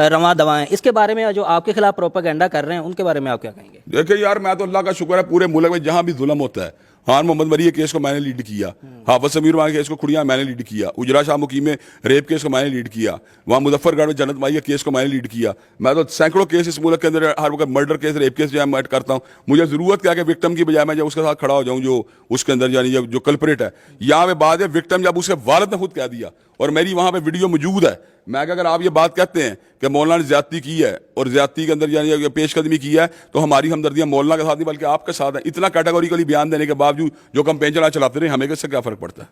रवां दवा हैं, इसके बारे में जो आपके खिलाफ प्रोपेगेंडा कर रहे हैं उनके बारे में आप क्या कहेंगे? देखिए यार, मैं तो अल्लाह का शुक्र है, पूरे मुल्क में जहां भी जुल्म होता है, हान मोहम्मद मरी के केस को मैंने लीड किया, हाफिज समीर के केस को खुड़िया मैंने लीड किया, उजरा शाह मुकीम में रेप केस को मैंने लीड किया, वहाँ मुजफ्फरगढ़ में जन्नत माई के केस को मैंने लीड किया। मैं तो सैकड़ों केस इस मुल्क के अंदर हर वक्त मर्डर केस, रेप केस जो है मैं करता हूँ। मुझे जरूरत क्या है कि विक्टिम की बजाय मैं जब उसके साथ खड़ा हो जाऊँ, जो उसके अंदर यानी जो कल्परेट है। यहाँ पे बात है, विक्टिम जब उसके वालिद ने खुद कह दिया और मेरी वहाँ पे वीडियो मौजूद है, मैं अगर आप ये बात कहते हैं कि मौलाना ने ज्यादती की है और ज्यादती के अंदर यानी पेशकदमी की है, तो हमारी हमदर्दियां मौलाना के साथ नहीं बल्कि आपके साथ है। इतना कैटेगोरिकली बयान देने के बावजूद जो कैंपेन चलाते रहे, हमें इससे क्या फर्क पड़ता है?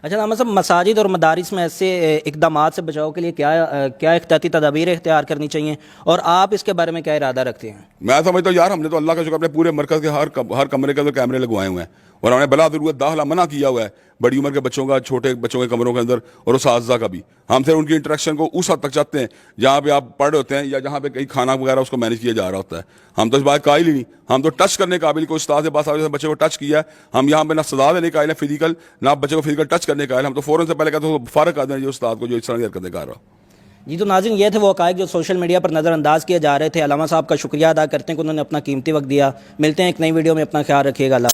अच्छा नामा साहब, मसाजिद और मदारिस में ऐसे इकदाम से बचाव के लिए क्या एहतियाती तदाबीर इख्तियार करनी चाहिए और आप इसके बारे में क्या इरादा रखते हैं? मैं समझता हूँ यार, हमने तो अल्लाह का शुक्र अपने पूरे मरकज के हर कमरे के अंदर कैमरे लगवाए हुए हैं और हमने बला जरूरत दाखिला मना किया हुआ है बड़ी उम्र के बच्चों का, छोटे बच्चों के कमरों के अंदर और उसातिज़ा का भी। हम फिर उनकी इंटरेक्शन को उस हद तक चाहते हैं जहाँ पे आप पढ़ होते हैं या जहाँ पे कहीं खाना वगैरह उसको मैनेज किया जा रहा होता है। हम तो इस बात काबिल ही नहीं, हम तो टच करने काबिल, कोई उस्ताद से बात बच्चे को टच किया है, हम यहाँ पे ना सजा देने काबिल है फिजिकल, ना बच्चे को फिजिकल टच करने काबिल। हम तो फौरन से पहले कहते हैं फारक कर दें जो उस्ताद को जो इस तरह की हरकतें कर रहा हो। जी, तो नाज़रीन ये थे वो हक़ाइक़ जो सोशल मीडिया पर नज़रअंदाज किए जा रहे थे। अल्लामा साहब का शुक्रिया अदा करते हैं कि उन्होंने अपना कीमती वक्त दिया। मिलते हैं एक नई वीडियो में, अपना ख्याल रखिएगा।